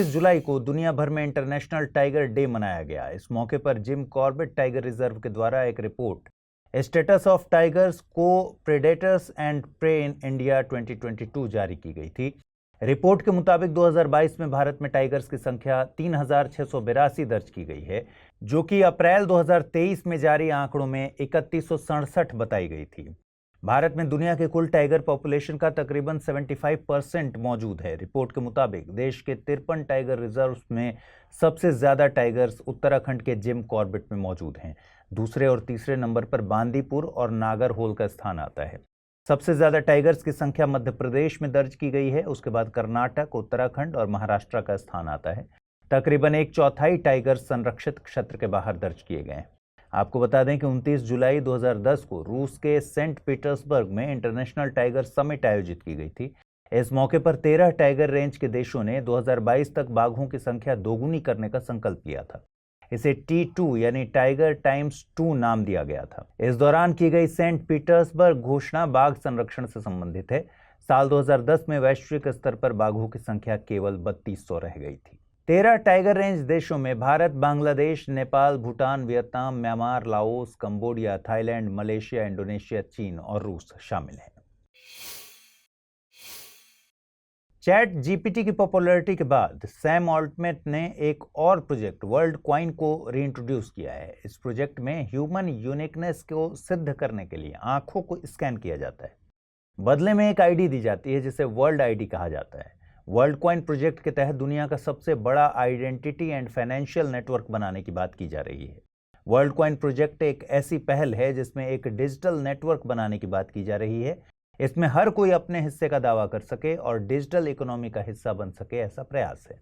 जुलाई को दुनिया भर में इंटरनेशनल टाइगर डे मनाया गया। इस मौके पर जिम कॉर्बेट टाइगर रिजर्व के द्वारा एक report status of tigers co predators and prey in India 2022 जारी की गई थी। रिपोर्ट के मुताबिक 2022 में भारत में टाइगर्स की संख्या 3682 दर्ज की गई है, जो कि अप्रैल 2023 में जारी आंकड़ों में 3167 बताई गई थी। भारत में दुनिया के कुल टाइगर पॉपुलेशन का तकरीबन 75% मौजूद है। रिपोर्ट के मुताबिक देश के 53 टाइगर रिजर्व्स में सबसे ज्यादा टाइगर्स उत्तराखंड के जिम कॉर्बेट में मौजूद हैं। दूसरे और तीसरे नंबर पर बांदीपुर और नागरहोल का स्थान आता है। सबसे ज्यादा टाइगर्स की संख्या मध्य प्रदेश में दर्ज की गई है। उसके बाद कर्नाटक, उत्तराखंड और महाराष्ट्र का स्थान आता है। तकरीबन 1/4 टाइगर्स संरक्षित क्षेत्र के बाहर दर्ज किए गए हैं। आपको बता दें कि 29 जुलाई 2010 को रूस के सेंट पीटर्सबर्ग में इंटरनेशनल टाइगर समिट आयोजित की गई थी। इस मौके पर 13 टाइगर रेंज के देशों ने 2022 तक बाघों की संख्या दोगुनी करने का संकल्प लिया था। इसे T2 यानी टाइगर टाइम्स 2 नाम दिया गया था। इस दौरान की गई सेंट पीटर्सबर्ग घोषणा बाघ संरक्षण से संबंधित है। साल 2010 में वैश्विक स्तर पर बाघों की संख्या केवल 3200 रह गई थी। 13 टाइगर रेंज देशों में Bharat, Bangladesh, Nepal, Bhutan, Vietnam, Myanmar, Laos, Cambodia, Thailand, Malaysia, Indonesia, चीन और रूस शामिल हैं। चैट जीपीटी की पॉपुलैरिटी के बाद सैम ऑल्टमैन ने एक और प्रोजेक्ट वर्ल्ड कॉइन को रीइंट्रोड्यूस किया है। इस प्रोजेक्ट में ह्यूमन यूनिकनेस को सिद्ध करने के लिए आंखों को स्कैन किया जाता है। बदले में एक आईडी दी जाती है जिसे वर्ल्ड आईडी कहा जाता है। वर्ल्ड कॉइन प्रोजेक्ट के तहत दुनिया का सबसे बड़ा आइडेंटिटी एंड फाइनेंशियल नेटवर्क बनाने की बात की जा रही है। वर्ल्ड कॉइन प्रोजेक्ट एक ऐसी पहल है जिसमें एक डिजिटल नेटवर्क बनाने की बात की जा रही है। इसमें हर कोई अपने हिस्से का दावा कर सके और डिजिटल इकोनॉमी का हिस्सा बन सके, ऐसा प्रयास है।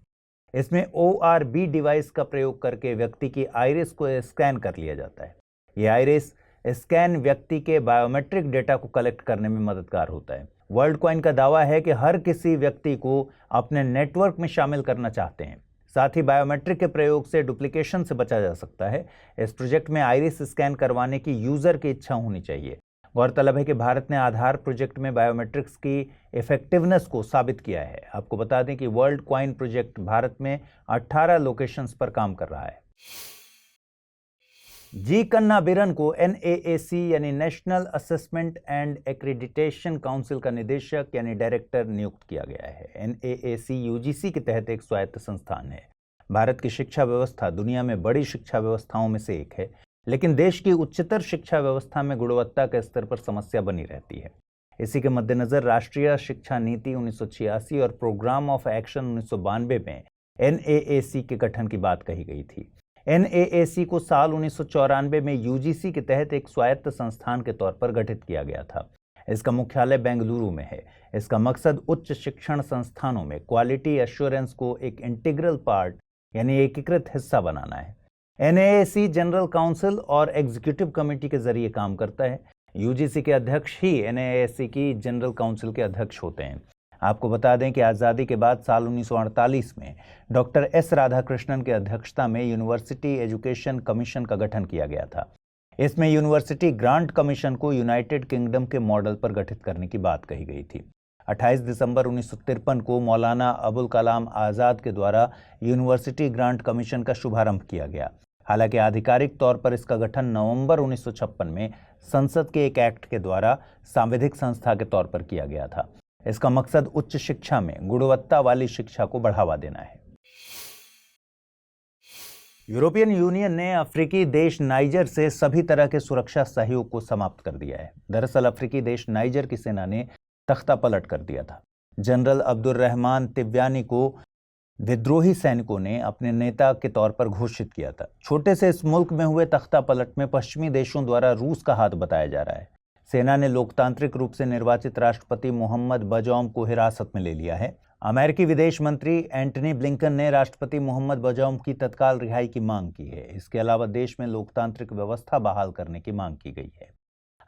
इसमें ORB डिवाइस का प्रयोग करके व्यक्ति की आइरिस को स्कैन कर लिया जाता है। यह आइरिस स्कैन व्यक्ति के बायोमेट्रिक डेटा को कलेक्ट करने में मददगार होता है। वर्ल्ड कॉइन का दावा है कि हर किसी व्यक्ति को अपने नेटवर्क में शामिल करना चाहते हैं। साथ ही बायोमेट्रिक के प्रयोग से डुप्लीकेशन से बचा जा सकता है। इस प्रोजेक्ट में आइरिस स्कैन करवाने की यूजर की इच्छा होनी चाहिए। गौरतलब है कि भारत ने आधार प्रोजेक्ट में बायोमेट्रिक्स की इफेक्टिवनेस को साबित किया है। आपको बता दें कि वर्ल्ड कॉइन प्रोजेक्ट भारत में 18 लोकेशंस पर काम कर रहा है। जी कन्नाबिरन को NAAC यानी national assessment and accreditation council का निदेशक यानी डायरेक्टर नियुक्त किया गया है। NAAC UGC के तहत एक स्वायत्त संस्थान है। भारत की शिक्षा व्यवस्था दुनिया में बड़ी शिक्षा व्यवस्थाओं में से एक है, लेकिन देश की उच्चतर शिक्षा व्यवस्था में गुणवत्ता के स्तर पर समस्या बनी रहती है। इसी के मद्देनजर राष्ट्रीय शिक्षा नीति 1986 और प्रोग्राम ऑफ एक्शन 1992 में NAAC के गठन की बात कही गई थी। NAAC को साल 1994 में UGC के तहत एक स्वायत्त संस्थान के तौर पर गठित किया गया था। इसका मुख्यालय बेंगलुरु में है। इसका मकसद उच्च शिक्षण संस्थानों में क्वालिटी एश्योरेंस को एक इंटीग्रल पार्ट यानी एकीकृत हिस्सा बनाना है। NAAC जनरल काउंसिल और एग्जीक्यूटिव कमेटी के जरिए काम करता है। UGC के अध्यक्ष ही NAAC की जनरल काउंसिल के अध्यक्ष होते हैं। आपको बता दें कि आज़ादी के बाद साल 1948 में डॉक्टर S राधाकृष्णन की अध्यक्षता में यूनिवर्सिटी एजुकेशन कमीशन का गठन किया गया था। इसमें यूनिवर्सिटी ग्रांट कमीशन को यूनाइटेड किंगडम के मॉडल पर गठित करने की बात कही गई थी। 28 दिसंबर 1953 को मौलाना अबुल कलाम आज़ाद के द्वारा यूनिवर्सिटी ग्रांट कमीशन का शुभारंभ किया गया। हालांकि आधिकारिक तौर पर इसका गठन नवंबर 1956 में संसद के एक एक्ट के द्वारा सांविधिक संस्था के तौर पर किया गया था। इसका मकसद उच्च शिक्षा में गुणवत्ता वाली शिक्षा को बढ़ावा देना है। यूरोपियन यूनियन ने अफ्रीकी देश नाइजर से सभी तरह के सुरक्षा सहयोग को समाप्त कर दिया है। दरअसल अफ्रीकी देश नाइजर की सेना ने तख्ता पलट कर दिया था। जनरल अब्दुर्रहमान तिब्यानी को विद्रोही सैनिकों ने अपने नेता के तौर पर घोषित किया था। छोटे से इस मुल्क में हुए तख्ता पलट में पश्चिमी देशों द्वारा रूस का हाथ बताया जा रहा है। सेना ने लोकतांत्रिक रूप से निर्वाचित राष्ट्रपति मोहम्मद बजौम को हिरासत में ले लिया है। अमेरिकी विदेश मंत्री एंटनी ब्लिंकन ने राष्ट्रपति मोहम्मद बजौम की तत्काल रिहाई की मांग की है। इसके अलावा देश में लोकतांत्रिक व्यवस्था बहाल करने की मांग की गई है।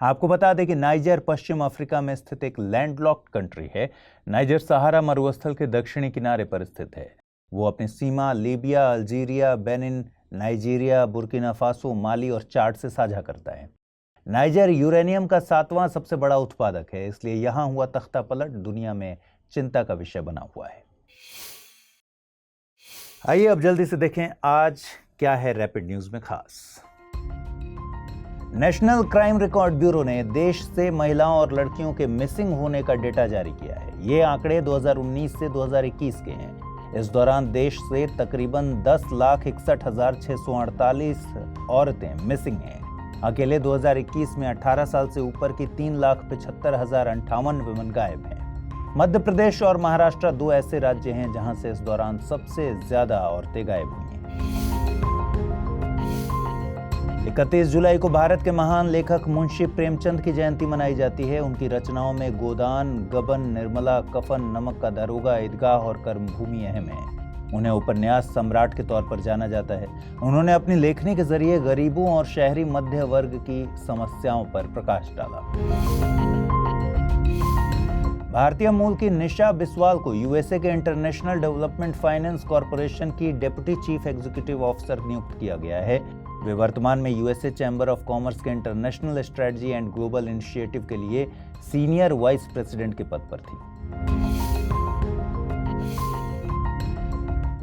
आपको बता दें कि नाइजर पश्चिम अफ्रीका में स्थित एक लैंडलॉक्ड कंट्री है। नाइजर सहारा मरुस्थल के दक्षिणी किनारे पर स्थित है। वो अपनी सीमा Libya, Algeria, Benin, Nigeria, Burkina Faso, Mali और चाड से साझा करता है। नाइजर यूरेनियम का 7वां सबसे बड़ा उत्पादक है, इसलिए यहां हुआ तख्तापलट दुनिया में चिंता का विषय बना हुआ है। आइए अब जल्दी से देखें आज क्या है रैपिड न्यूज में खास। नेशनल क्राइम रिकॉर्ड ब्यूरो ने देश से महिलाओं और लड़कियों के मिसिंग होने का डेटा जारी किया है। ये आंकड़े 2019 से 2021 के हैं। इस दौरान देश से तकरीबन 10,61,648 औरतें मिसिंग हैं। अकेले 2021 में 18 साल से ऊपर की 3,75,058 वुमेन गायब हैं। मध्य प्रदेश और महाराष्ट्र दो ऐसे राज्य हैं जहां से इस दौरान सबसे ज्यादा औरतें गायब हुई हैं। 31 जुलाई को भारत के महान लेखक मुंशी प्रेमचंद की जयंती मनाई जाती है। उनकी रचनाओं में गोदान, गबन, निर्मला, कफन, नमक का दारोगा, ईदगाह और कर्मभूमि अहम है। उन्हें उपन्यास सम्राट के तौर पर जाना जाता है। उन्होंने अपनी लेखनी के जरिए गरीबों और शहरी मध्य वर्ग की समस्याओं पर प्रकाश डाला। भारतीय मूल की निशा बिस्वाल को यूएसए के इंटरनेशनल डेवलपमेंट फाइनेंस कॉरपोरेशन की डेप्यूटी चीफ एग्जीक्यूटिव ऑफिसर नियुक्त किया गया है। वे वर्तमान में यूएसए चैम्बर ऑफ कॉमर्स के international strategy and global initiative के लिए सीनियर वाइस प्रेसिडेंट के पद पर थी।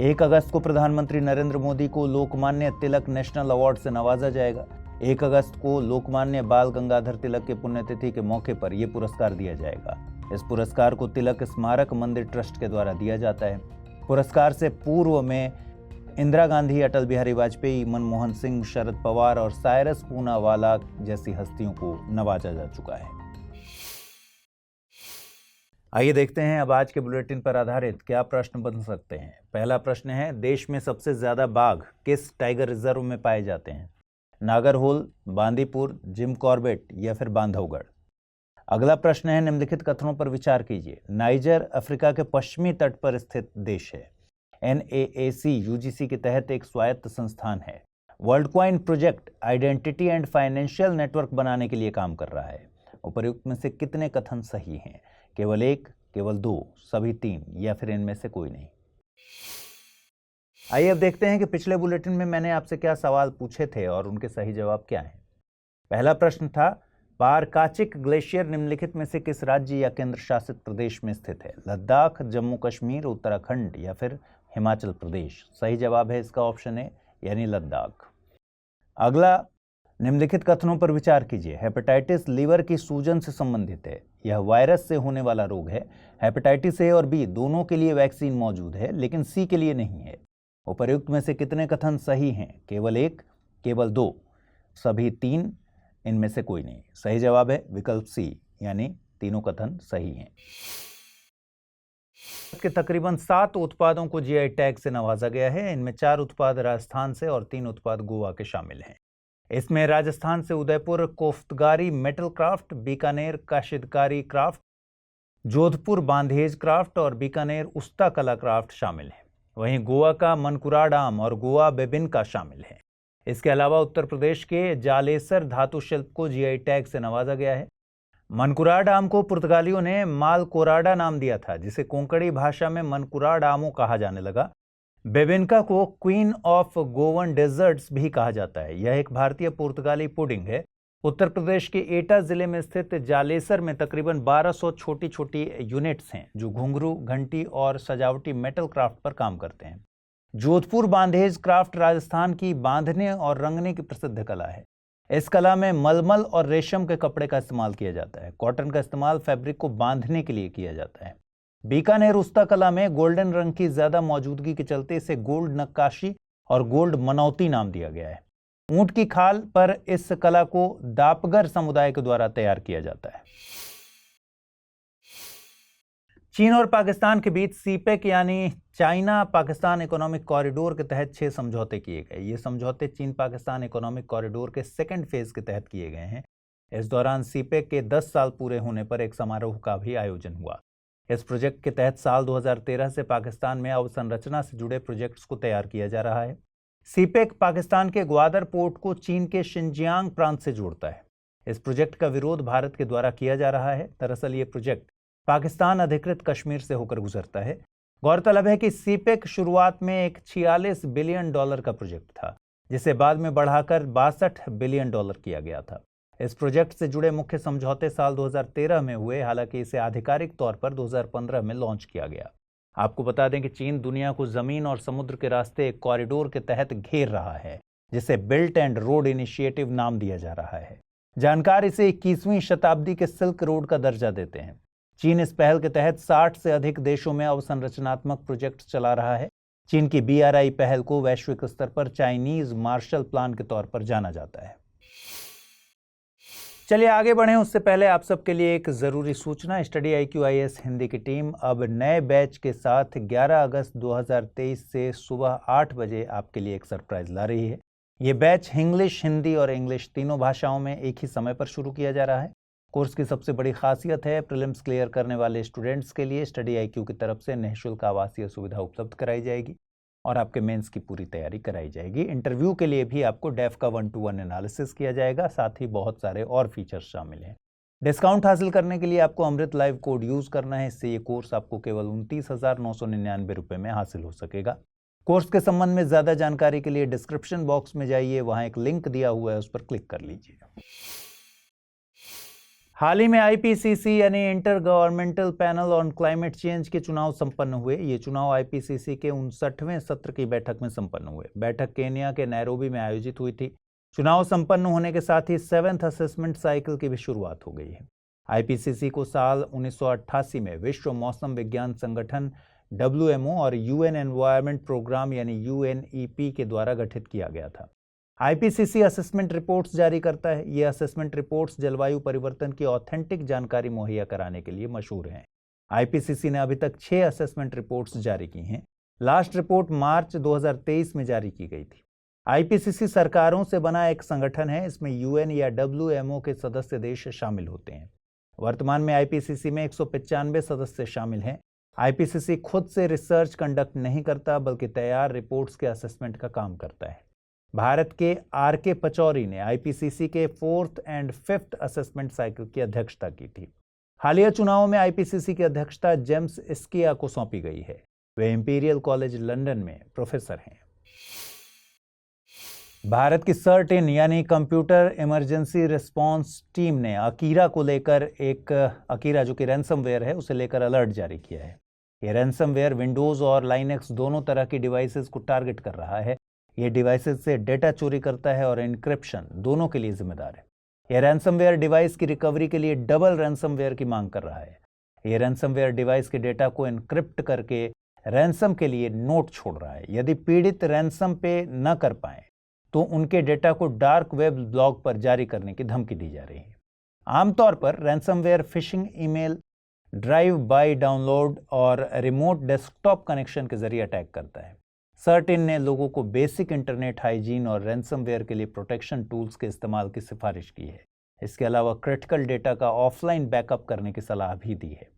1 अगस्त को प्रधानमंत्री नरेंद्र मोदी को लोकमान्य तिलक नेशनल अवार्ड से नवाजा जाएगा। 1 अगस्त को लोकमान्य बाल गंगाधर तिलक की पुण्यतिथि के मौके पर यह पुरस्कार दिया जाएगा। इस पुरस्कार को तिलक स्मारक मंदिर ट्रस्ट के द्वारा दिया जाता है। पुरस्कार से पूर्व में इंदिरा गांधी, अटल बिहारी वाजपेयी, मनमोहन सिंह, शरद पवार और साइरस पूनावाला जैसी हस्तियों को नवाजा जा चुका है। आइए देखते हैं अब आज के बुलेटिन पर आधारित क्या प्रश्न बन सकते हैं। पहला प्रश्न है, देश में सबसे ज्यादा बाघ किस टाइगर रिजर्व में पाए जाते हैं? नागरहोल, बांदीपुर, जिम कॉर्बेट या फिर बांधवगढ़? अगला प्रश्न है, निम्नलिखित कथनों पर विचार कीजिए। नाइजर अफ्रीका के पश्चिमी तट पर स्थित देश है। NAAC यूजीसी के तहत एक स्वायत्त संस्थान है। World coin project identity and financial network बनाने के लिए काम कर रहा है। उपर्युक्त में से कितने कथन सही हैं? केवल 1, केवल 2, सभी 3 या फिर इनमें से कोई नहीं? आइए अब देखते हैं कि पिछले बुलेटिन में मैंने आपसे क्या सवाल पूछे थे और उनके सही जवाब क्या हैं। पहला प्रश्न था, पारकाचिक ग्लेशियर निम्नलिखित में से किस राज्य या केंद्र शासित प्रदेश में स्थित है? लद्दाख, जम्मू कश्मीर, उत्तराखंड या फिर हिमाचल प्रदेश? सही जवाब है इसका ऑप्शन ए यानी लद्दाख। अगला, निम्नलिखित कथनों पर विचार कीजिए। हेपेटाइटिस लीवर की सूजन से संबंधित है। यह वायरस से होने वाला रोग है। हेपेटाइटिस ए और बी दोनों के लिए वैक्सीन मौजूद है, लेकिन सी के लिए नहीं है। उपर्युक्त में से कितने कथन सही हैं? केवल 1, केवल 2, सभी 3, इनमें से कोई नहीं? सही जवाब है विकल्प सी यानी तीनों कथन सही हैं। के तकरीबन 7 उत्पादों को जीआई टैग से नवाजा गया है। इनमें 4 उत्पाद राजस्थान से और 3 उत्पाद गोवा के शामिल हैं। इसमें राजस्थान से Udaipur koftgari metal craft, Bikaner kashidakari craft, Jodhpur bandhej craft और बीकानेर उस्ता कला क्राफ्ट शामिल हैं। वहीं गोवा का मनकुराडाम और गोवा बेबिनका शामिल है। इसके अलावा उत्तर प्रदेश के जालेसर धातु शिल्प को जीआई टैग से नवाजा गया है। मनकुराडाम को पुर्तगालियों ने मालकोराडा नाम दिया था, जिसे कोंकणी भाषा में मनकुराडामो कहा जाने लगा। बेबिनका को क्वीन ऑफ गोवन डेजर्ट्स भी कहा जाता है। यह एक भारतीय पुर्तगाली पुडिंग है। उत्तर प्रदेश के एटा जिले में स्थित जालेसर में तकरीबन 1200 छोटी छोटी यूनिट्स हैं जो घुंघरू, घंटी और सजावटी मेटल क्राफ्ट पर काम करते हैं। जोधपुर बांधेज क्राफ्ट राजस्थान की बांधने और रंगने की प्रसिद्ध कला है। इस कला में मलमल और रेशम के कपड़े का इस्तेमाल किया जाता है। कॉटन का इस्तेमाल फैब्रिक को बांधने के लिए किया जाता है। बीकानेर उस्ता कला में गोल्डन रंग की ज्यादा मौजूदगी के चलते इसे गोल्ड नक्काशी और गोल्ड मनौती नाम दिया गया है। ऊंट की खाल पर इस कला को दापगर समुदाय के द्वारा तैयार किया जाता है। चीन और पाकिस्तान के बीच सीपेक यानी चाइना पाकिस्तान इकोनॉमिक कॉरिडोर के तहत 6 समझौते किए गए। ये समझौते चीन पाकिस्तान इकोनॉमिक कॉरिडोर के सेकंड फेज के तहत किए गए हैं। इस दौरान सीपेक के 10 साल पूरे होने पर एक समारोह का भी आयोजन हुआ। इस प्रोजेक्ट के तहत साल 2013 से पाकिस्तान में अवसंरचना से जुड़े प्रोजेक्ट्स को तैयार किया जा रहा है। सीपेक पाकिस्तान के ग्वादर पोर्ट को चीन के शिनजियांग प्रांत से जोड़ता है। इस प्रोजेक्ट का विरोध भारत के द्वारा किया जा रहा है। दरअसल ये प्रोजेक्ट पाकिस्तान अधिकृत कश्मीर से होकर गुजरता है। गौरतलब है कि सीपेक शुरुआत में एक $46 बिलियन का प्रोजेक्ट था, जिसे बाद में बढ़ाकर $62 बिलियन किया गया था। इस प्रोजेक्ट से जुड़े मुख्य समझौते साल 2013 में हुए, हालांकि इसे आधिकारिक तौर पर 2015 में लॉन्च किया गया। आपको बता दें कि चीन दुनिया को जमीन और समुद्र के रास्ते एक कॉरिडोर के तहत घेर रहा है, जिसे बेल्ट एंड रोड इनिशिएटिव नाम दिया जा रहा है। जानकार इसे 21वीं शताब्दी के सिल्क रोड का दर्जा देते हैं। चीन इस पहल के तहत 60 से अधिक देशों में अवसंरचनात्मक प्रोजेक्ट चला रहा है। चीन की BRI पहल को वैश्विक स्तर पर चाइनीज मार्शल प्लान के तौर पर जाना जाता है। चलिए आगे बढ़ें, उससे पहले आप सबके लिए एक ज़रूरी सूचना। स्टडी IQ IAS हिंदी की टीम अब नए बैच के साथ 11 अगस्त 2023 से सुबह 8 बजे आपके लिए एक सरप्राइज ला रही है। ये बैच इंग्लिश, हिंदी और इंग्लिश तीनों भाषाओं में एक ही समय पर शुरू किया जा रहा है। कोर्स की सबसे बड़ी खासियत है, प्रीलिम्स क्लियर करने वाले स्टूडेंट्स के लिए स्टडी IQ की तरफ से निःशुल्क आवासीय सुविधा उपलब्ध कराई जाएगी और आपके मेंस की पूरी तैयारी कराई जाएगी। इंटरव्यू के लिए भी आपको डेफ का 1-to-1 एनालिसिस किया जाएगा, साथ ही बहुत सारे और फीचर्स शामिल हैं। डिस्काउंट हासिल करने के लिए आपको अमृत लाइव कोड यूज करना है। इससे ये कोर्स आपको केवल 29,999 रुपये में हासिल हो सकेगा। कोर्स के संबंध में ज्यादा जानकारी के लिए डिस्क्रिप्शन बॉक्स में जाइए, वहां एक लिंक दिया हुआ है, उस पर क्लिक कर लीजिए। हाल ही में IPCC यानी inter governmental panel on climate change के चुनाव संपन्न हुए। ये चुनाव IPCC के 59वें सत्र की बैठक में संपन्न हुए। बैठक केन्या के नैरोबी में आयोजित हुई थी। चुनाव संपन्न होने के साथ ही 7th असेसमेंट साइकिल की भी शुरुआत हो गई है। IPCC को साल 1988 में विश्व मौसम विज्ञान संगठन WMO और UN एनवायरमेंट प्रोग्राम यानी UNEP के द्वारा गठित किया गया था। IPCC असेसमेंट रिपोर्ट्स जारी करता है। ये असेसमेंट रिपोर्ट्स जलवायु परिवर्तन की ऑथेंटिक जानकारी मुहैया कराने के लिए मशहूर हैं। IPCC ने अभी तक 6 असेसमेंट रिपोर्ट्स जारी की हैं। लास्ट रिपोर्ट मार्च 2023 में जारी की गई थी। IPCC सरकारों से बना एक संगठन है। इसमें UN या WMO के सदस्य देश शामिल होते हैं। वर्तमान में IPCC में 195 सदस्य शामिल हैं। IPCC खुद से रिसर्च कंडक्ट नहीं करता, बल्कि तैयार रिपोर्ट्स के असेसमेंट का काम करता है। भारत के RK पचौरी ने IPCC के 4th and 5th assessment cycle की अध्यक्षता की थी। हालिया चुनावों में IPCC की अध्यक्षता जेम्स स्किया को सौंपी गई है। वे इंपीरियल कॉलेज लंदन में प्रोफेसर हैं। भारत की CERT-IN यानी कंप्यूटर इमरजेंसी रिस्पांस टीम ने अकीरा को लेकर अकीरा जो कि रैंसमवेयर है, उसे लेकर अलर्ट जारी किया है। यह रैंसमवेयर विंडोज और लाइनेक्स दोनों तरह की डिवाइसेस को टारगेट कर रहा है। ये डिवाइसेस से डेटा चोरी करता है और एन्क्रिप्शन दोनों के लिए जिम्मेदार है। यह रैंसमवेयर डिवाइस की रिकवरी के लिए डबल रैंसमवेयर की मांग कर रहा है। यह रैंसमवेयर डिवाइस के डेटा को एन्क्रिप्ट करके रैंसम के लिए नोट छोड़ रहा है। यदि पीड़ित रैंसम पे न कर पाए तो उनके डेटा को डार्क वेब ब्लॉग पर जारी करने की धमकी दी जा रही है। आमतौर पर ransomware phishing email, drive bye download और रिमोट डेस्कटॉप कनेक्शन के जरिए अटैक करता है। CERT-IN ने लोगों को बेसिक इंटरनेट हाइजीन और रैंसमवेयर के लिए प्रोटेक्शन टूल्स के इस्तेमाल की सिफारिश की है। इसके अलावा क्रिटिकल डेटा का ऑफलाइन बैकअप करने की सलाह भी दी है।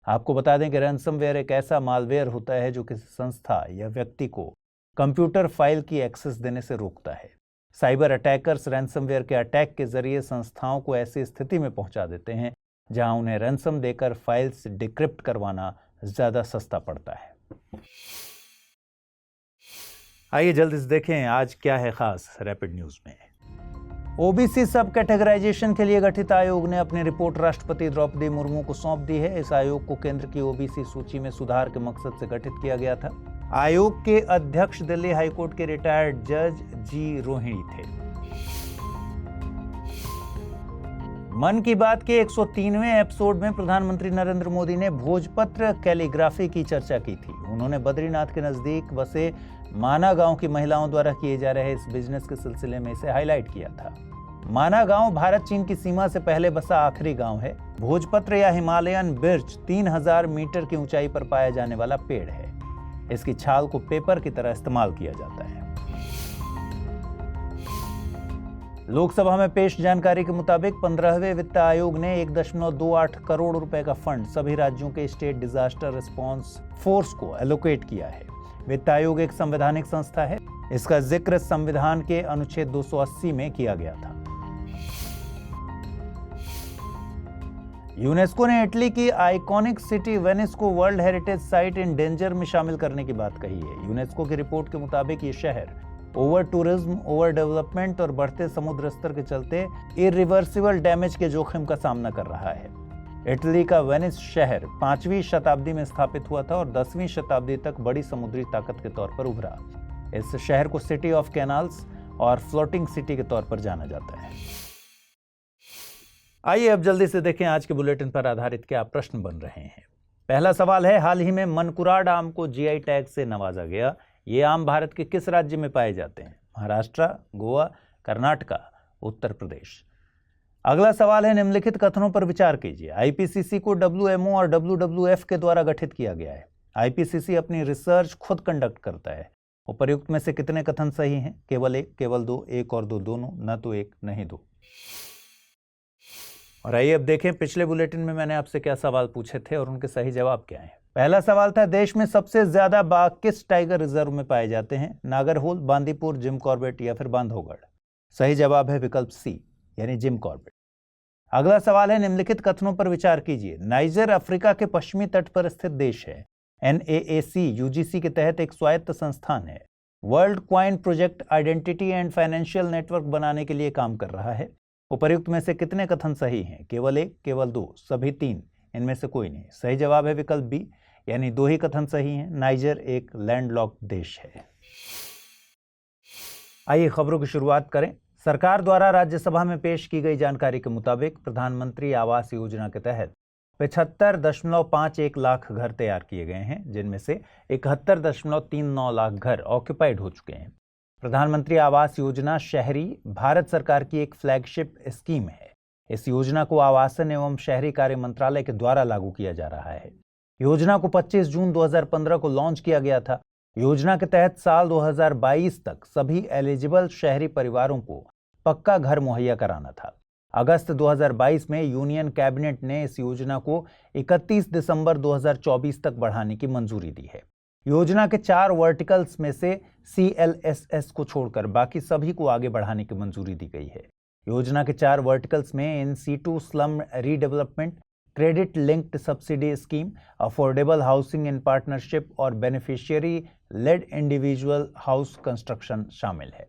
आपको बता दें कि रैंसमवेयर एक ऐसा मालवेयर होता है जो किसी संस्था या व्यक्ति को कंप्यूटर फाइल की एक्सेस देने से रोकता है। साइबर अटैकर्स रैंसमवेयर के अटैक के जरिए संस्थाओं को ऐसी स्थिति में पहुंचा देते हैं जहां उन्हें रैंसम देकर फाइल्स डिक्रिप्ट करवाना ज्यादा सस्ता पड़ता है। आइए जल्दी से देखें आज क्या है खास रैपिड न्यूज में। OBC सब कैटेगराइजेशन के लिए गठित आयोग ने अपनी रिपोर्ट राष्ट्रपति द्रौपदी मुर्मू को सौंप दी है। इस आयोग को केंद्र की OBC सूची में सुधार के मकसद से गठित किया गया था। आयोग के अध्यक्ष दिल्ली हाईकोर्ट के रिटायर्ड जज जी रोहिणी थे। मन की बात के 103वें एपिसोड में प्रधानमंत्री नरेंद्र मोदी ने भोजपत्र कैलीग्राफी की चर्चा की थी। उन्होंने बद्रीनाथ के नजदीक बसे माना गांव की महिलाओं द्वारा किए जा रहे इस बिजनेस के सिलसिले में इसे हाईलाइट किया था। माना गांव भारत चीन की सीमा से पहले बसा आखिरी गांव है। भोजपत्र या हिमालयन बिर्च 3000 मीटर की ऊंचाई पर पाया जाने वाला पेड़ है। इसकी छाल को पेपर की तरह इस्तेमाल किया जाता है। लोकसभा में पेश जानकारी के मुताबिक 15वें वित्त आयोग ने 1.28 करोड़ रुपए का फंड सभी राज्यों के स्टेट डिजास्टर रिस्पांस फोर्स को एलोकेट किया है। वित्त आयोग एक संवैधानिक संस्था है। इसका जिक्र संविधान के अनुच्छेद 280 में किया गया था। यूनेस्को ने इटली की आइकॉनिक सिटी वेनिस को world heritage site in danger में शामिल करने की बात कही है। यूनेस्को की रिपोर्ट के मुताबिक ये शहर ओवर टूरिज्म, ओवर डेवलपमेंट और बढ़ते समुद्र स्तर के चलते इरिवर्सिबल डैमेज के जोखिम का सामना कर रहा है। इटली का वेनिस शहर 5वीं शताब्दी में स्थापित हुआ था और 10वीं शताब्दी तक बड़ी समुद्री ताकत के तौर पर उभरा। इस शहर को सिटी ऑफ कैनाल्स और फ्लोटिंग सिटी के तौर पर जाना जाता है। आइए अब जल्दी से देखें आज के बुलेटिन पर आधारित क्या प्रश्न बन रहे हैं। पहला सवाल है, हाल ही में मनकुराड आम को जीआई टैग से नवाजा गया। ये आम भारत के किस राज्य में पाए जाते हैं? महाराष्ट्र, गोवा, कर्नाटका, उत्तर प्रदेश। अगला सवाल है, निम्नलिखित कथनों पर विचार कीजिए। आईपीसीसी को डब्ल्यूएमओ और डब्ल्यूडब्ल्यूएफ के द्वारा गठित किया गया है। आईपीसीसी अपनी रिसर्च खुद कंडक्ट करता है। उपर्युक्त में से कितने कथन सही हैं? केवल एक, केवल दो, एक और दो, दोनों, न तो एक नहीं दो। और आइए अब देखें पिछले बुलेटिन में मैंने आपसे क्या सवाल पूछे थे और उनके सही जवाब क्या हैं। पहला सवाल था, देश में सबसे ज्यादा बाघ किस टाइगर रिजर्व में पाए जाते हैं? नागरहोल, बांदीपुर, जिम कॉर्बेट या फिर बांधवगढ़। सही जवाब है विकल्प सी, यानी जिम कॉर्बेट। अगला सवाल है, निम्नलिखित कथनों पर विचार कीजिए। नाइजर अफ्रीका के पश्चिमी तट पर स्थित देश है। NAAC यूजीसी के तहत एक स्वायत्त संस्थान है। World coin project identity and financial network बनाने के लिए काम कर रहा है। उपर्युक्त में से कितने कथन सही हैं? केवल एक, केवल दो, सभी तीन, इनमें से कोई नहीं। सही जवाब है विकल्प बी, यानी दो ही कथन सही हैं। नाइजर एक लैंडलॉक्ड देश है। आइए खबरों की शुरुआत करें। सरकार द्वारा राज्यसभा में पेश की गई जानकारी के मुताबिक प्रधानमंत्री आवास योजना के तहत 75.51 लाख घर तैयार किए गए हैं, जिनमें से 71.39 लाख घर ऑक्यूपाइड हो चुके हैं। प्रधानमंत्री आवास योजना शहरी भारत सरकार की एक फ्लैगशिप स्कीम है। इस योजना को आवासन एवं शहरी कार्य मंत्रालय के द्वारा लागू किया जा रहा है। योजना को 25 जून 2015 को लॉन्च किया गया था। योजना के तहत साल 2022 तक सभी एलिजिबल शहरी परिवारों को पक्का घर मुहैया कराना था। अगस्त 2022 में यूनियन कैबिनेट ने इस योजना को 31 दिसंबर 2024 तक बढ़ाने की मंजूरी दी है। योजना के 4 वर्टिकल्स में से CLSS को छोड़कर बाकी सभी को आगे बढ़ाने की मंजूरी दी गई है। योजना के 4 वर्टिकल्स में in situ slum redevelopment, credit linked subsidy scheme, affordable housing in partnership और beneficiary led individual house construction शामिल है।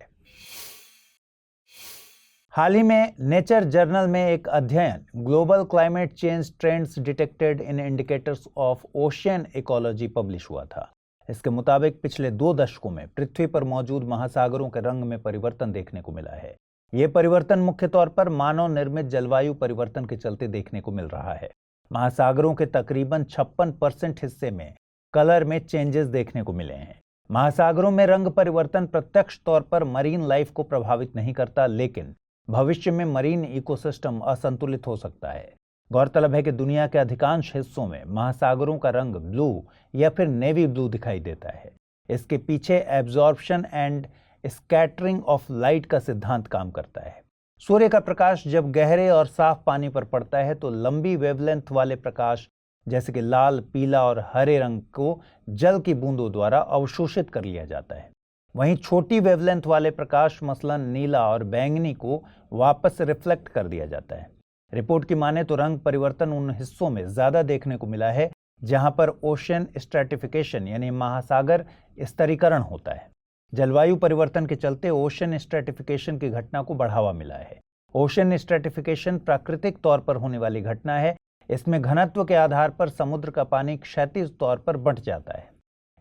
हाल ही में नेचर जर्नल में एक अध्ययन global climate change trends detected in indicators of ocean ecology publish हुआ था। इसके मुताबिक पिछले 2 दशकों में पृथ्वी पर मौजूद महासागरों के रंग में परिवर्तन देखने को मिला है। ये परिवर्तन मुख्य तौर पर मानव निर्मित जलवायु परिवर्तन के चलते देखने को मिल रहा है। महासागरों के तकरीबन 56% हिस्से में कलर में चेंजेस देखने को मिले हैं। महासागरों में रंग परिवर्तन प्रत्यक्ष तौर पर मरीन लाइफ को प्रभावित नहीं करता, लेकिन भविष्य में मरीन इकोसिस्टम असंतुलित हो सकता है। गौरतलब है कि दुनिया के अधिकांश हिस्सों में महासागरों का रंग ब्लू या फिर नेवी ब्लू दिखाई देता है। इसके पीछे absorption and scattering of light का सिद्धांत काम करता है। सूर्य का प्रकाश जब गहरे और साफ पानी पर पड़ता है तो लंबी वेवलेंथ वाले प्रकाश जैसे कि लाल, पीला और हरे रंग को जल की बूंदों द्वारा अवशोषित कर लिया जाता है। वहीं छोटी वेवलेंथ वाले प्रकाश मसलन नीला और बैंगनी को वापस रिफ्लेक्ट कर दिया जाता है। रिपोर्ट की माने तो रंग परिवर्तन उन हिस्सों में ज्यादा देखने को मिला है जहां पर ओशन स्ट्रैटिफिकेशन यानी महासागर स्तरीकरण होता है। जलवायु परिवर्तन के चलते ओशन स्ट्रैटिफिकेशन की घटना को बढ़ावा मिला है। ओशन स्ट्रैटिफिकेशन प्राकृतिक तौर पर होने वाली घटना है। इसमें घनत्व के आधार पर समुद्र का पानी क्षैतिज तौर पर बंट जाता है।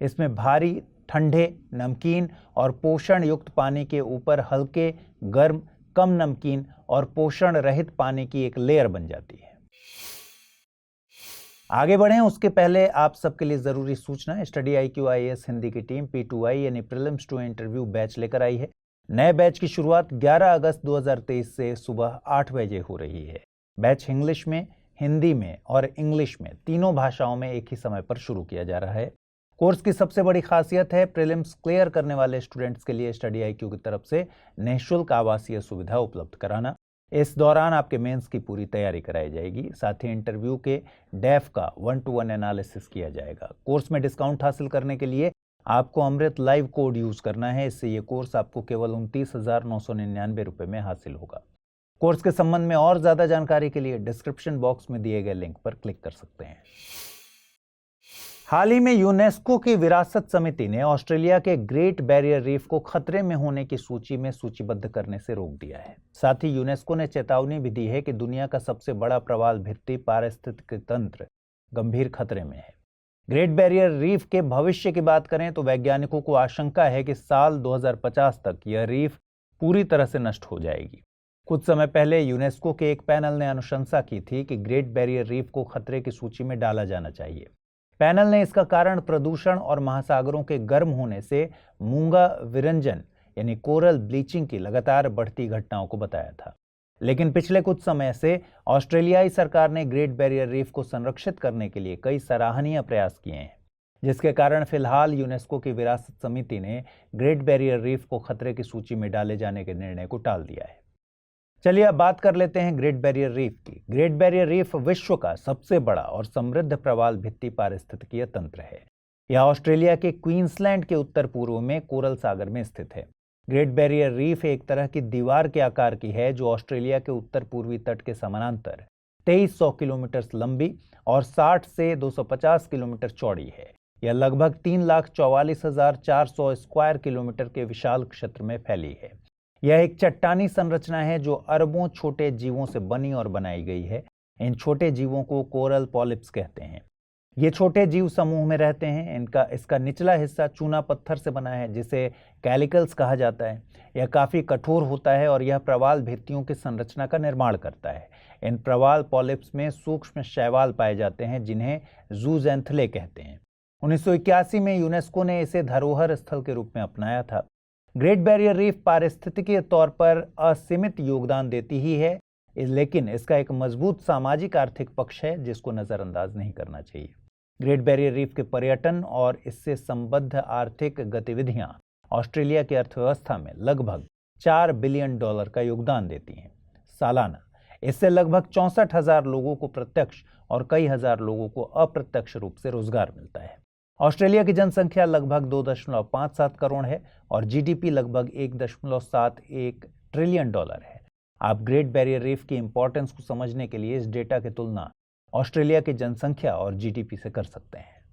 इसमें भारी, ठंडे, नमकीन और पोषण युक्त पानी के ऊपर हल्के, गर्म, कम नमकीन और पोषण रहित पानी की एक लेयर बन जाती है। आगे बढ़ें उसके पहले आप सबके लिए जरूरी सूचना, स्टडी IQ IAS हिंदी की टीम P2I यानी प्रीलिम्स टू इंटरव्यू बैच लेकर आई है। नए बैच की शुरुआत 11 अगस्त 2023 से सुबह 8 बजे हो रही है। बैच इंग्लिश में, हिंदी में और इंग्लिश में तीनों भाषाओं में एक ही समय पर शुरू किया जा रहा है। कोर्स की सबसे बड़ी खासियत है प्रीलिम्स क्लियर करने वाले स्टूडेंट्स के लिए स्टडी IQ की तरफ से निःशुल्क आवासीय सुविधा उपलब्ध कराना। इस दौरान आपके मेंस की पूरी तैयारी कराई जाएगी। साथ ही इंटरव्यू के डेफ का 1-to-1 एनालिसिस किया जाएगा। कोर्स में डिस्काउंट हासिल करने के लिए आपको अमृत लाइव कोड यूज करना है। इससे ये कोर्स आपको केवल 29,999 रुपये में हासिल होगा। कोर्स के संबंध में और ज्यादा जानकारी के लिए डिस्क्रिप्शन बॉक्स में दिए गए लिंक पर क्लिक कर सकते हैं। हाल ही में यूनेस्को की विरासत समिति ने ऑस्ट्रेलिया के ग्रेट बैरियर रीफ को खतरे में होने की सूची में सूचीबद्ध करने से रोक दिया है। साथ ही यूनेस्को ने चेतावनी भी दी है कि दुनिया का सबसे बड़ा प्रवाल भित्ति पारिस्थितिक तंत्र गंभीर खतरे में है। ग्रेट बैरियर रीफ के भविष्य की बात करें तो वैज्ञानिकों को आशंका है कि साल 2050 तक यह रीफ पूरी तरह से नष्ट हो जाएगी। कुछ समय पहले यूनेस्को के एक पैनल ने अनुशंसा की थी कि ग्रेट बैरियर रीफ को खतरे की सूची में डाला जाना चाहिए। पैनल ने इसका कारण प्रदूषण और महासागरों के गर्म होने से मूंगा विरंजन यानी कोरल ब्लीचिंग की लगातार बढ़ती घटनाओं को बताया था। लेकिन पिछले कुछ समय से ऑस्ट्रेलियाई सरकार ने ग्रेट बैरियर रीफ को संरक्षित करने के लिए कई सराहनीय प्रयास किए हैं, जिसके कारण फिलहाल यूनेस्को की विरासत समिति ने ग्रेट बैरियर रीफ को खतरे की सूची में डाले जाने के निर्णय को टाल दिया है। चलिए अब बात कर लेते हैं ग्रेट बैरियर रीफ की। ग्रेट बैरियर रीफ विश्व का सबसे बड़ा और समृद्ध प्रवाल भित्ति पारिस्थितिकीय तंत्र है। यह ऑस्ट्रेलिया के क्वींसलैंड के उत्तर पूर्व में कोरल सागर में स्थित है। ग्रेट बैरियर रीफ एक तरह की दीवार के आकार की है जो ऑस्ट्रेलिया के उत्तर पूर्वी तट के समानांतर 2300 किलोमीटर लंबी और 60 से 250 किलोमीटर चौड़ी है। यह लगभग 3,44,400 स्क्वायर किलोमीटर के विशाल क्षेत्र में फैली है। यह एक चट्टानी संरचना है जो अरबों छोटे जीवों से बनी और बनाई गई है। इन छोटे जीवों को कोरल पॉलिप्स कहते हैं। ये छोटे जीव समूह में रहते हैं। इसका निचला हिस्सा चूना पत्थर से बना है जिसे कैलिकल्स कहा जाता है। यह काफ़ी कठोर होता है और यह प्रवाल भित्तियों की संरचना का निर्माण करता है। इन प्रवाल पॉलिप्स में सूक्ष्म शैवाल पाए जाते हैं जिन्हें जूजेंथले कहते हैं। 1981 में यूनेस्को ने इसे धरोहर स्थल के रूप में अपनाया था। ग्रेट बैरियर रीफ पारिस्थितिकीय तौर पर असीमित योगदान देती ही है, लेकिन इसका एक मजबूत सामाजिक आर्थिक पक्ष है जिसको नजरअंदाज नहीं करना चाहिए। ग्रेट बैरियर रीफ के पर्यटन और इससे संबद्ध आर्थिक गतिविधियां ऑस्ट्रेलिया की अर्थव्यवस्था में लगभग $4 बिलियन का योगदान देती हैं सालाना। इससे लगभग 64,000 लोगों को प्रत्यक्ष और कई हजार लोगों को अप्रत्यक्ष रूप से रोजगार मिलता है। ऑस्ट्रेलिया की जनसंख्या लगभग 2.57 करोड़ है और जीडीपी लगभग $1.71 ट्रिलियन है। आप ग्रेट बैरियर रीफ की इंपॉर्टेंस को समझने के लिए इस डेटा की तुलना ऑस्ट्रेलिया की जनसंख्या और जीडीपी से कर सकते हैं।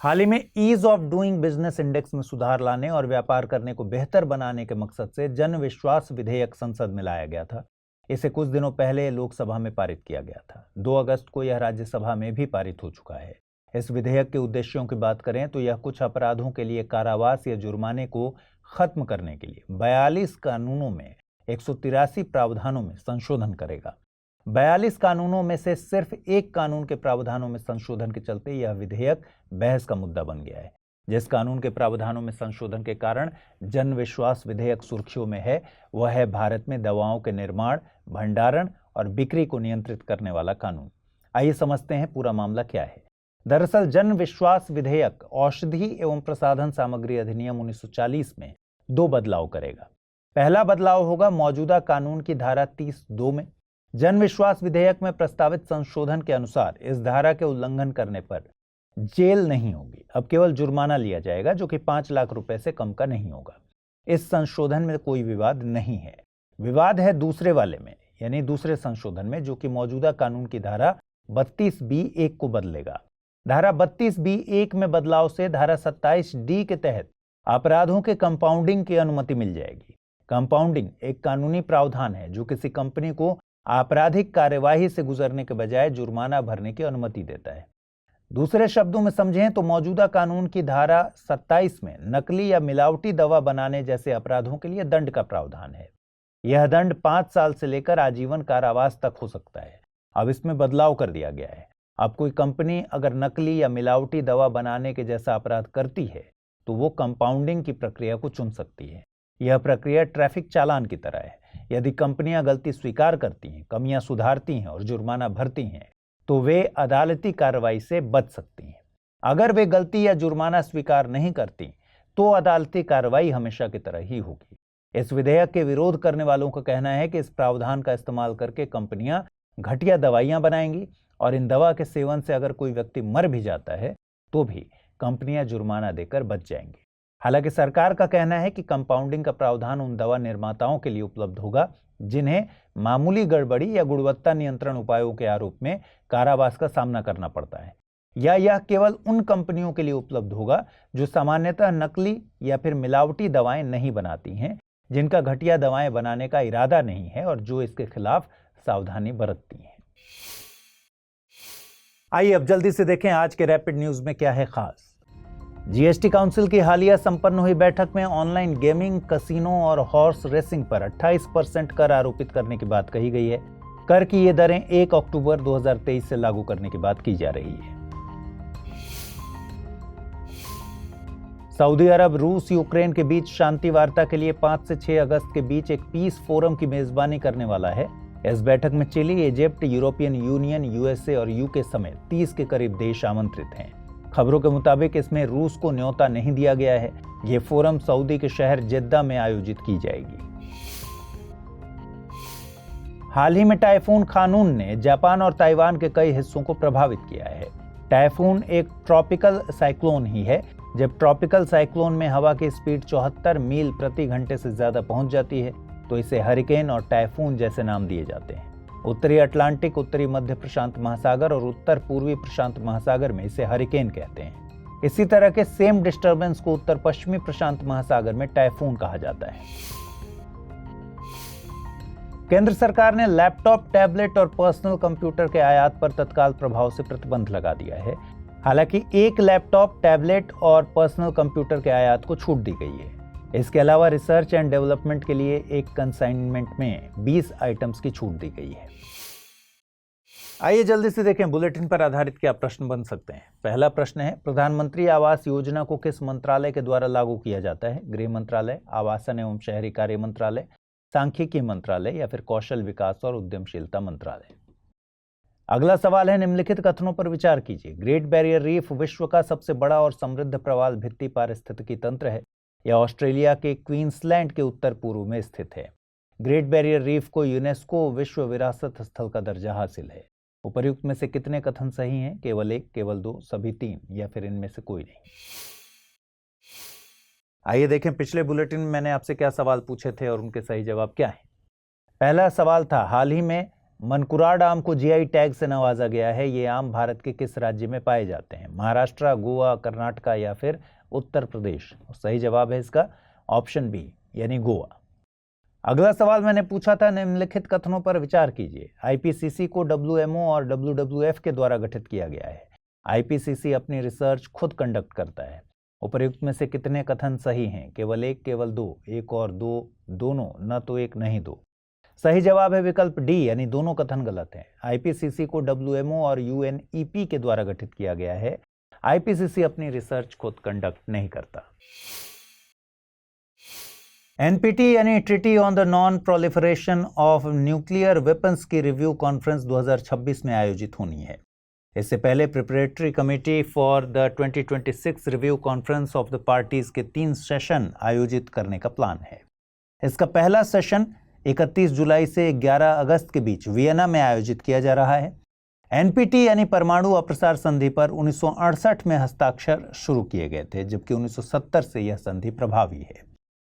हाल ही में ease of doing business index में सुधार लाने और व्यापार करने को बेहतर बनाने के मकसद से जन विश्वास विधेयक संसद में लाया गया था। इसे कुछ दिनों पहले लोकसभा में पारित किया गया था। 2 अगस्त को यह राज्यसभा में भी पारित हो चुका है। इस विधेयक के उद्देश्यों की बात करें तो यह कुछ अपराधों के लिए कारावास या जुर्माने को खत्म करने के लिए 42 कानूनों में 183 प्रावधानों में संशोधन करेगा। 42 कानूनों में से सिर्फ एक कानून के प्रावधानों में संशोधन के चलते यह विधेयक बहस का मुद्दा बन गया है। जिस कानून के प्रावधानों में संशोधन के कारण जन विश्वास विधेयक सुर्खियों में है वह है भारत में दवाओं के निर्माण, भंडारण और बिक्री को नियंत्रित करने वाला कानून। आइए समझते हैं पूरा मामला क्या है। दरअसल जन विश्वास विधेयक औषधि एवं प्रसाधन सामग्री अधिनियम 1940 में 2 बदलाव करेगा। पहला बदलाव होगा मौजूदा कानून की धारा 30(2) में। जन विश्वास विधेयक में प्रस्तावित संशोधन के अनुसार इस धारा के उल्लंघन करने पर जेल नहीं होगी, अब केवल जुर्माना लिया जाएगा जो कि 5 लाख रुपए से कम का नहीं होगा। इस संशोधन में कोई विवाद नहीं है। विवाद है दूसरे वाले में, यानी दूसरे संशोधन में, जो कि मौजूदा कानून की धारा 32(b)(1) को बदलेगा। धारा 32(b)(1) में बदलाव से धारा 27(d) के तहत अपराधों के कंपाउंडिंग की अनुमति मिल जाएगी। कंपाउंडिंग एक कानूनी प्रावधान है जो किसी कंपनी को आपराधिक कार्यवाही से गुजरने के बजाय जुर्माना भरने की अनुमति देता है। दूसरे शब्दों में समझें तो मौजूदा कानून की धारा 27 में नकली या मिलावटी दवा बनाने जैसे अपराधों के लिए दंड का प्रावधान है। यह दंड 5 साल से लेकर आजीवन कारावास तक हो सकता है। अब इसमें बदलाव कर दिया गया है। अब कोई कंपनी अगर नकली या मिलावटी दवा बनाने के जैसा अपराध करती है तो वो कंपाउंडिंग की प्रक्रिया को चुन सकती है। यह प्रक्रिया ट्रैफिक चालान की तरह है। यदि कंपनियां गलती स्वीकार करती हैं, कमियां सुधारती हैं और जुर्माना भरती हैं तो वे अदालती कार्रवाई से बच सकती हैं। अगर वे गलती या जुर्माना स्वीकार नहीं करती तो अदालती कार्रवाई हमेशा की तरह ही होगी। इस विधेयक के विरोध करने वालों का कहना है कि इस प्रावधान का इस्तेमाल करके कंपनियां घटिया दवाइयां बनाएंगी और इन दवा के सेवन से अगर कोई व्यक्ति मर भी जाता है तो भी कंपनियां जुर्माना देकर बच जाएंगी। हालांकि सरकार का कहना है कि कंपाउंडिंग का प्रावधान उन दवा निर्माताओं के लिए उपलब्ध होगा जिन्हें मामूली गड़बड़ी या गुणवत्ता नियंत्रण उपायों के आरोप में कारावास का सामना करना पड़ता है। या यह केवल उन कंपनियों के लिए उपलब्ध होगा जो सामान्यतः नकली या फिर मिलावटी दवाएं नहीं बनाती हैं, जिनका घटिया दवाएं बनाने का इरादा नहीं है और जो इसके खिलाफ सावधानी बरतती हैं। आइए अब जल्दी से देखें आज के रैपिड न्यूज में क्या है खास। जीएसटी काउंसिल की हालिया संपन्न हुई बैठक में ऑनलाइन गेमिंग, कसिनो और हॉर्स रेसिंग पर 28% कर आरोपित करने की बात कही गई है। कर की ये दरें 1 अक्टूबर 2023 से लागू करने की बात की जा रही है। सऊदी अरब रूस यूक्रेन के बीच शांति वार्ता के लिए 5 से 6 अगस्त के बीच एक पीस फोरम की मेजबानी करने वाला है। इस बैठक में Chile, Egypt, European Union, USA और यूके समेत 30 के करीब देश आमंत्रित हैं। खबरों के मुताबिक इसमें रूस को न्योता नहीं दिया गया है। यह फोरम सऊदी के शहर जेद्दा में आयोजित की जाएगी। हाल ही में टाइफून खानून ने जापान और ताइवान के कई हिस्सों को प्रभावित किया है। टाइफून एक ट्रॉपिकल साइक्लोन ही है। जब ट्रॉपिकल साइक्लोन में हवा की स्पीड 74 मील प्रति घंटे से ज्यादा पहुंच जाती है तो इसे हरिकेन और टाइफून जैसे नाम दिए जाते हैं। उत्तरी अटलांटिक, उत्तरी मध्य प्रशांत महासागर और उत्तर पूर्वी प्रशांत महासागर में इसे हरिकेन कहते हैं। इसी तरह के सेम डिस्टर्बेंस को उत्तर पश्चिमी प्रशांत महासागर में टाइफून कहा जाता है। केंद्र सरकार ने लैपटॉप, टैबलेट और पर्सनल कंप्यूटर के आयात पर तत्काल प्रभाव से प्रतिबंध लगा दिया है। हालांकि एक लैपटॉप, टैबलेट और पर्सनल कंप्यूटर के आयात को छूट दी गई है। इसके अलावा रिसर्च एंड डेवलपमेंट के लिए एक कंसाइनमेंट में 20 आइटम्स की छूट दी गई है। आइए जल्दी से देखें बुलेटिन पर आधारित क्या प्रश्न बन सकते हैं। पहला प्रश्न है, प्रधानमंत्री आवास योजना को किस मंत्रालय के द्वारा लागू किया जाता है? गृह मंत्रालय, आवासन एवं शहरी कार्य मंत्रालय, सांख्यिकी मंत्रालय या फिर कौशल विकास और उद्यमशीलता मंत्रालय। अगला सवाल है, निम्नलिखित कथनों पर विचार कीजिए। ग्रेट बैरियर रीफ विश्व का सबसे बड़ा और समृद्ध प्रवाल भित्ति पारिस्थितिकी तंत्र है या ऑस्ट्रेलिया के क्वींसलैंड के उत्तर पूर्व में स्थित है। ग्रेट बैरियर रीफ को यूनेस्को विश्व विरासत स्थल का दर्जा हासिल है। उपर्युक्त में से कितने कथन सही हैं? केवल 1, केवल 2, सभी 3 या फिर इनमें से कोई नहीं। आइए देखें पिछले बुलेटिन में मैंने आपसे क्या सवाल पूछे थे और उनके सही जवाब क्या हैं। पहला सवाल था, हाल ही में मनकुराड आम को जीआई टैग से नवाजा गया है। ये आम भारत के किस राज्य में पाए जाते हैं? महाराष्ट्र, गोवा, कर्नाटक या फिर उत्तर प्रदेश? सही जवाब है इसका ऑप्शन बी यानी गोवा। अगला सवाल मैंने पूछा था, निम्नलिखित कथनों पर विचार कीजिए। आईपीसीसी को डब्ल्यूएमओ और डब्ल्यूडब्ल्यूएफ के द्वारा गठित किया गया है। आईपीसीसी अपनी रिसर्च खुद कंडक्ट करता है। उपर्युक्त में से कितने कथन सही हैं? केवल 1, केवल 2, 1 और 2, दोनों, न तो 1 नहीं 2। सही जवाब है विकल्प डी यानी दोनों कथन गलत हैं। आईपीसीसी को डब्ल्यूएमओ और यूएनईपी के द्वारा गठित किया गया है। आईपीसीसी अपनी रिसर्च खुद कंडक्ट नहीं करता। एनपीटी यानी treaty on the non proliferation of nuclear weapons की रिव्यू कॉन्फ्रेंस 2026 में आयोजित होनी है। इससे पहले preparatory committee for the 2026 review conference of the parties के 3 सेशन आयोजित करने का प्लान है। इसका पहला सेशन 31 जुलाई से 11 अगस्त के बीच वियना में आयोजित किया जा रहा है। एनपीटी यानी परमाणु अप्रसार संधि पर 1968 में हस्ताक्षर शुरू किए गए थे, जबकि 1970 से यह संधि प्रभावी है।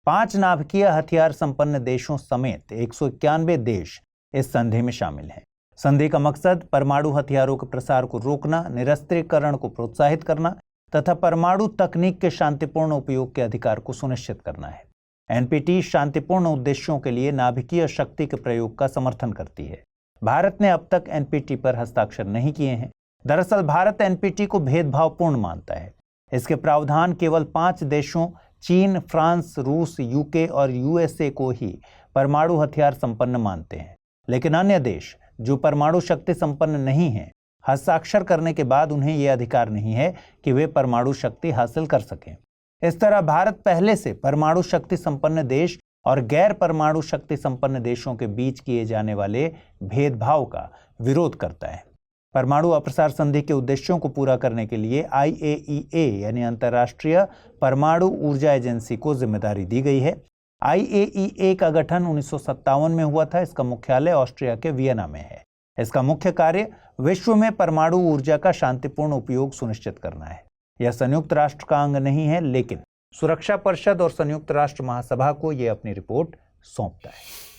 5 नाभिकीय हथियार संपन्न देशों समेत 191 देश इस संधि में शामिल हैं। संधि का मकसद परमाणु हथियारों के प्रसार को रोकना, निरस्त्रीकरण को प्रोत्साहित करना तथा परमाणु तकनीक के शांतिपूर्ण उपयोग के अधिकार को सुनिश्चित करना है। एनपीटी शांतिपूर्ण उद्देश्यों के लिए नाभिकीय शक्ति के प्रयोग का समर्थन करती है। भारत ने अब तक एनपीटी पर हस्ताक्षर नहीं किए हैं। दरअसल भारत एनपीटी को भेदभावपूर्ण मानता है। इसके प्रावधान केवल 5 देशों चीन, फ्रांस, रूस, यूके और यूएसए को ही परमाणु हथियार संपन्न मानते हैं, लेकिन अन्य देश जो परमाणु शक्ति संपन्न नहीं हैं, हस्ताक्षर करने के बाद उन्हें यह अधिकार नहीं है कि वे परमाणु शक्ति हासिल कर सकें। इस तरह भारत पहले से परमाणु शक्ति संपन्न देश और गैर परमाणु शक्ति संपन्न देशों के बीच किए जाने वाले भेदभाव का विरोध करता है। परमाणु अप्रसार संधि के उद्देश्यों को पूरा करने के लिए आईएईए यानी अंतर्राष्ट्रीय परमाणु ऊर्जा एजेंसी को जिम्मेदारी दी गई है। आईएईए का गठन 1957 में हुआ था। इसका मुख्यालय ऑस्ट्रिया के वियना में है। इसका मुख्य कार्य विश्व में परमाणु ऊर्जा का शांतिपूर्ण उपयोग सुनिश्चित करना है। यह संयुक्त राष्ट्र का अंग नहीं है, लेकिन सुरक्षा परिषद और संयुक्त राष्ट्र महासभा को यह अपनी रिपोर्ट सौंपता है।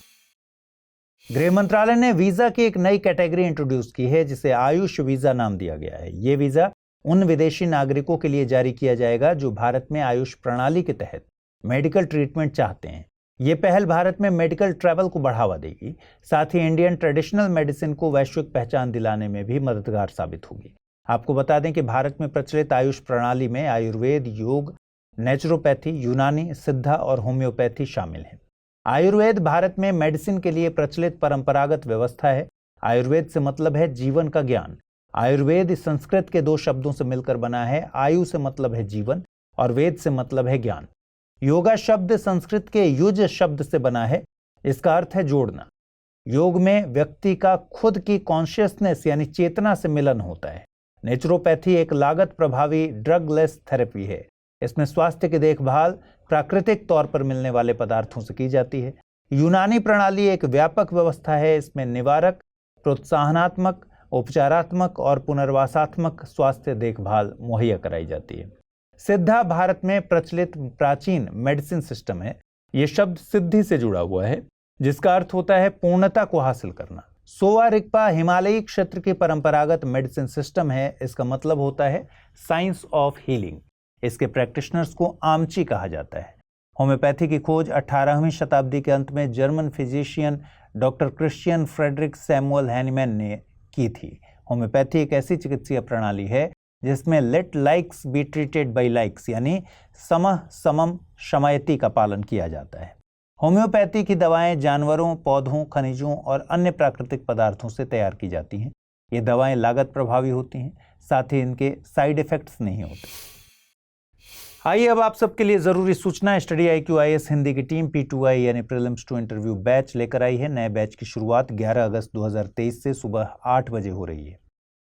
गृह मंत्रालय ने वीजा की एक नई कैटेगरी इंट्रोड्यूस की है, जिसे आयुष वीजा नाम दिया गया है। ये वीजा उन विदेशी नागरिकों के लिए जारी किया जाएगा जो भारत में आयुष प्रणाली के तहत मेडिकल ट्रीटमेंट चाहते हैं। ये पहल भारत में मेडिकल ट्रैवल को बढ़ावा देगी, साथ ही इंडियन ट्रेडिशनल मेडिसिन को वैश्विक पहचान दिलाने में भी मददगार साबित होगी। आपको बता दें कि भारत में प्रचलित आयुष प्रणाली में आयुर्वेद, योग, नेचुरोपैथी, यूनानी, सिद्धा और होम्योपैथी शामिल हैं। आयुर्वेद भारत में मेडिसिन के लिए प्रचलित परंपरागत व्यवस्था है। आयुर्वेद से मतलब है जीवन का ज्ञान। आयुर्वेद संस्कृत के दो शब्दों से मिलकर बना है। आयु से मतलब है जीवन और वेद से मतलब है ज्ञान। योगा शब्द संस्कृत के युज शब्द से बना है। इसका अर्थ है जोड़ना। योग में व्यक्ति का खुद की कॉन्शियसनेस यानी चेतना से मिलन होता है। नेचुरोपैथी एक लागत प्रभावी ड्रग लेस थेरेपी है। इसमें स्वास्थ्य की देखभाल प्राकृतिक तौर पर मिलने वाले पदार्थों से की जाती है। यूनानी प्रणाली एक व्यापक व्यवस्था है। इसमें निवारक, प्रोत्साहनात्मक, उपचारात्मक और पुनर्वासात्मक स्वास्थ्य देखभाल मुहैया कराई जाती है। सिद्धा भारत में प्रचलित प्राचीन मेडिसिन सिस्टम है। यह शब्द सिद्धि से जुड़ा हुआ है, जिसका अर्थ होता है पूर्णता को हासिल करना। सोवा रिगपा हिमालयी क्षेत्र की परंपरागत मेडिसिन सिस्टम है। इसका मतलब होता है साइंस ऑफ हीलिंग। इसके प्रैक्टिशनर्स को आमची कहा जाता है। होम्योपैथी की खोज 18वीं शताब्दी के अंत में German physician doctor Christian Friedrich Samuel Hahnemann ने की थी। होम्योपैथी एक ऐसी चिकित्सीय प्रणाली है जिसमें let likes be treated by likes यानी समः समम शमयति का पालन किया जाता है। होम्योपैथी की दवाएं जानवरों, पौधों, खनिजों और अन्य प्राकृतिक पदार्थों से तैयार की जाती हैं। ये दवाएं लागत प्रभावी होती हैं, साथ ही इनके साइड इफेक्ट्स नहीं होते। आइए अब आप सबके लिए जरूरी सूचना। स्टडी IQ IAS हिंदी की टीम P2I यानी प्रीलिम्स टू इंटरव्यू बैच लेकर आई है। नए बैच की शुरुआत 11 अगस्त 2023 से सुबह 8 बजे हो रही है।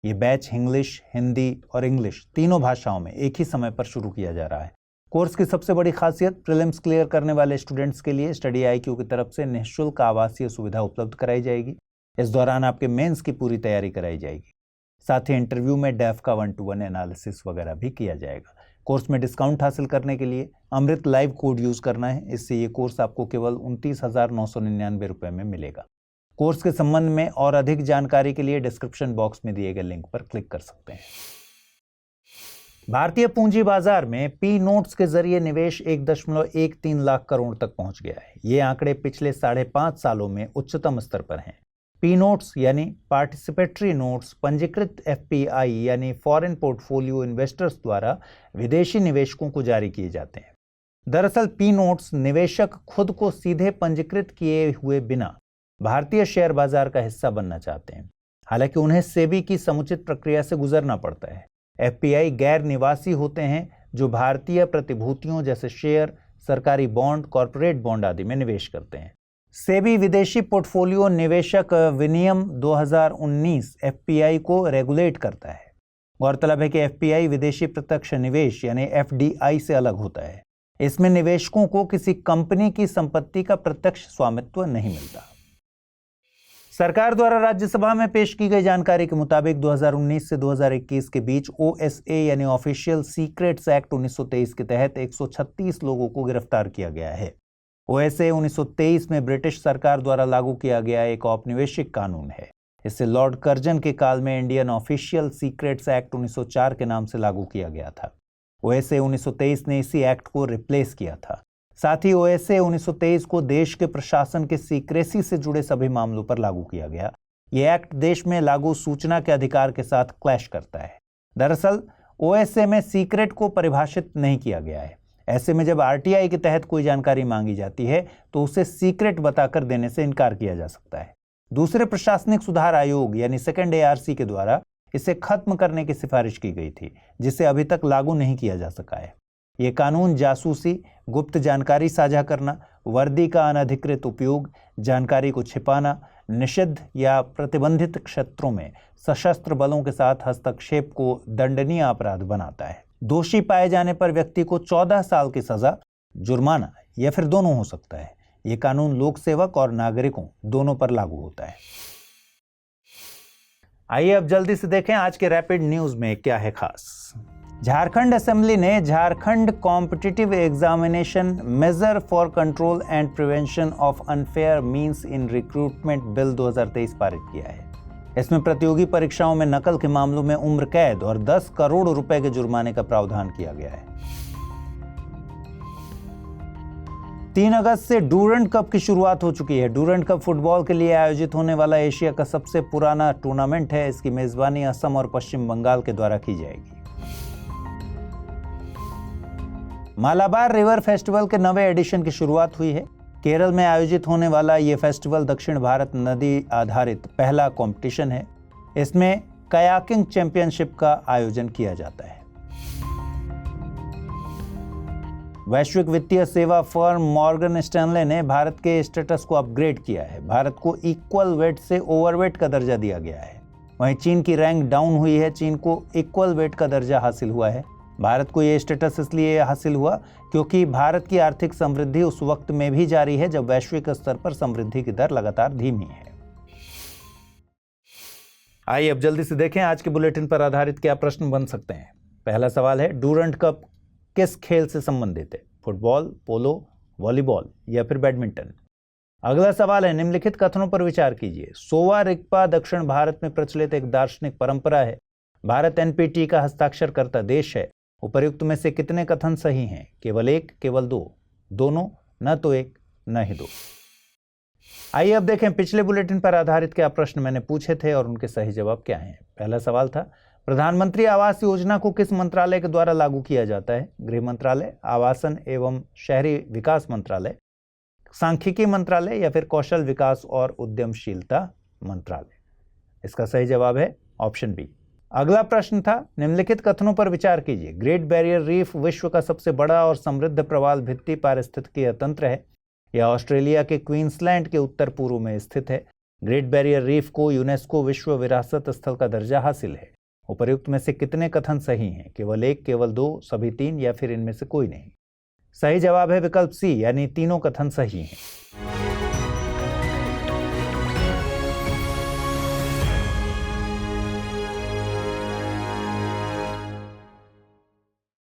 ये बैच इंग्लिश, हिंदी और इंग्लिश तीनों भाषाओं में एक ही समय पर शुरू किया जा रहा है। कोर्स की सबसे बड़ी खासियत, प्रीलिम्स क्लियर करने वाले स्टूडेंट्स के लिए स्टडी IQ की तरफ से निःशुल्क आवासीय सुविधा उपलब्ध कराई जाएगी। इस दौरान आपके मेंस की पूरी तैयारी कराई जाएगी। साथ ही इंटरव्यू में डेफ का 1-to-1 एनालिसिस वगैरह भी किया जाएगा। कोर्स में डिस्काउंट हासिल करने के लिए अमृत लाइव कोड यूज करना है। इससे ये कोर्स आपको केवल 29,999 रुपये में मिलेगा। कोर्स के संबंध में और अधिक जानकारी के लिए डिस्क्रिप्शन बॉक्स में दिए गए लिंक पर क्लिक कर सकते हैं। भारतीय पूंजी बाजार में पी नोट्स के जरिए निवेश 1.13 लाख करोड़ तक पहुंच गया है। ये आंकड़े पिछले 5.5 सालों में उच्चतम स्तर पर हैं। पी नोट्स यानी पार्टिसिपेटरी नोट्स पंजीकृत FPI यानी फॉरेन पोर्टफोलियो इन्वेस्टर्स द्वारा विदेशी निवेशकों को जारी किए जाते हैं। दरअसल पी नोट्स निवेशक खुद को सीधे पंजीकृत किए हुए बिना भारतीय शेयर बाजार का हिस्सा बनना चाहते हैं। हालांकि उन्हें सेबी की समुचित प्रक्रिया से गुजरना पड़ता है। FPI गैर निवासी होते हैं जो भारतीय प्रतिभूतियों जैसे शेयर, सरकारी बॉन्ड, कॉरपोरेट बॉन्ड आदि में निवेश करते हैं। सेबी विदेशी पोर्टफोलियो निवेशक विनियम 2019 FPI को रेगुलेट करता है। गौरतलब है कि FPI विदेशी प्रत्यक्ष निवेश यानी FDI से अलग होता है। इसमें निवेशकों को किसी कंपनी की संपत्ति का प्रत्यक्ष स्वामित्व नहीं मिलता। सरकार द्वारा राज्यसभा में पेश की गई जानकारी के मुताबिक 2019 से 2021 के बीच OSA यानी ऑफिशियल सीक्रेट्स एक्ट 1923 के तहत 136 लोगों को गिरफ्तार किया गया है। OSA 1923 में ब्रिटिश सरकार द्वारा लागू किया गया एक औपनिवेशिक कानून है। इसे लॉर्ड कर्जन के काल में इंडियन ऑफिशियल सीक्रेट्स एक्ट 1904 के नाम से लागू किया गया था। OSA 1923 ने इसी एक्ट को रिप्लेस किया था। साथ ही OSA 1923 को देश के प्रशासन के सीक्रेसी से जुड़े सभी मामलों पर लागू किया गया। यह एक्ट देश में लागू सूचना के अधिकार के साथ क्लैश करता है। दरअसल OSA में सीक्रेट को परिभाषित नहीं किया गया है। ऐसे में जब RTI के तहत कोई जानकारी मांगी जाती है तो उसे सीक्रेट बताकर देने से इनकार किया जा सकता है। दूसरे प्रशासनिक सुधार आयोग यानी सेकंड ARC के द्वारा इसे खत्म करने की सिफारिश की गई थी, जिसे अभी तक लागू नहीं किया जा सका है। ये कानून जासूसी, गुप्त जानकारी साझा करना, वर्दी का अनधिकृत उपयोग, जानकारी को छिपाना, निषिद्ध या प्रतिबंधित क्षेत्रों में सशस्त्र बलों के साथ हस्तक्षेप को दंडनीय अपराध बनाता है। दोषी पाए जाने पर व्यक्ति को 14 साल की सजा, जुर्माना या फिर दोनों हो सकता है। यह कानून लोक सेवक और नागरिकों दोनों पर लागू होता है। आइए अब जल्दी से देखें आज के रैपिड न्यूज में क्या है खास। झारखंड असेंबली ने Jharkhand competitive examination measures for control and prevention of unfair means in recruitment bill 2023 पारित किया है। इसमें प्रतियोगी परीक्षाओं में नकल के मामलों में उम्र कैद और 10 करोड़ रुपए के जुर्माने का प्रावधान किया गया है। 3 अगस्त से डूरंट कप की शुरुआत हो चुकी है। डूरंट कप फुटबॉल के लिए आयोजित होने वाला एशिया का सबसे पुराना टूर्नामेंट है। इसकी मेजबानी असम और पश्चिम बंगाल के द्वारा की जाएगी। मालाबार रिवर फेस्टिवल के 9वें एडिशन की शुरुआत हुई है। केरल में आयोजित होने वाला ये फेस्टिवल दक्षिण भारत नदी आधारित पहला कंपटीशन है। इसमें कयाकिंग चैंपियनशिप का आयोजन किया जाता है। वैश्विक वित्तीय सेवा फर्म मॉर्गन स्टैनले ने भारत के स्टेटस को अपग्रेड किया है। भारत को इक्वल वेट से ओवरवेट का दर्जा दिया गया है। वहीं चीन की रैंक डाउन हुई है। चीन को इक्वल वेट का दर्जा हासिल हुआ है। भारत को यह स्टेटस इसलिए हासिल हुआ क्योंकि भारत की आर्थिक समृद्धि उस वक्त में भी जारी है जब वैश्विक स्तर पर समृद्धि की दर लगातार धीमी है। आइए अब जल्दी से देखें आज के बुलेटिन पर आधारित क्या प्रश्न बन सकते हैं। पहला सवाल है, डूरंट कप किस खेल से संबंधित है? फुटबॉल, पोलो, वॉलीबॉल या फिर बैडमिंटन? अगला सवाल है, निम्नलिखित कथनों पर विचार कीजिए। सोवा रिगपा दक्षिण भारत में प्रचलित एक दार्शनिक परंपरा है। भारत एनपीटी का हस्ताक्षरकर्ता देश है। उपर्युक्त में से कितने कथन सही हैं? केवल एक, केवल दो, दोनों, न तो एक न ही दो। आइए अब देखें पिछले बुलेटिन पर आधारित क्या प्रश्न मैंने पूछे थे और उनके सही जवाब क्या हैं। पहला सवाल था, प्रधानमंत्री आवास योजना को किस मंत्रालय के द्वारा लागू किया जाता है? गृह मंत्रालय, आवासन एवं शहरी विकास मंत्रालय, सांख्यिकी मंत्रालय या फिर कौशल विकास और उद्यमशीलता मंत्रालय? इसका सही जवाब है ऑप्शन बी। अगला प्रश्न था, निम्नलिखित कथनों पर विचार कीजिए। ग्रेट बैरियर रीफ विश्व का सबसे बड़ा और समृद्ध प्रवाल भित्ति पारिस्थितिकीय तंत्र है। यह ऑस्ट्रेलिया के क्वींसलैंड के उत्तर पूर्व में स्थित है। ग्रेट बैरियर रीफ को यूनेस्को विश्व विरासत स्थल का दर्जा हासिल है। उपर्युक्त में से कितने कथन सही हैं? केवल एक, केवल दो, सभी तीन या फिर इनमें से कोई नहीं? सही जवाब है विकल्प सी, यानी तीनों कथन सही हैं।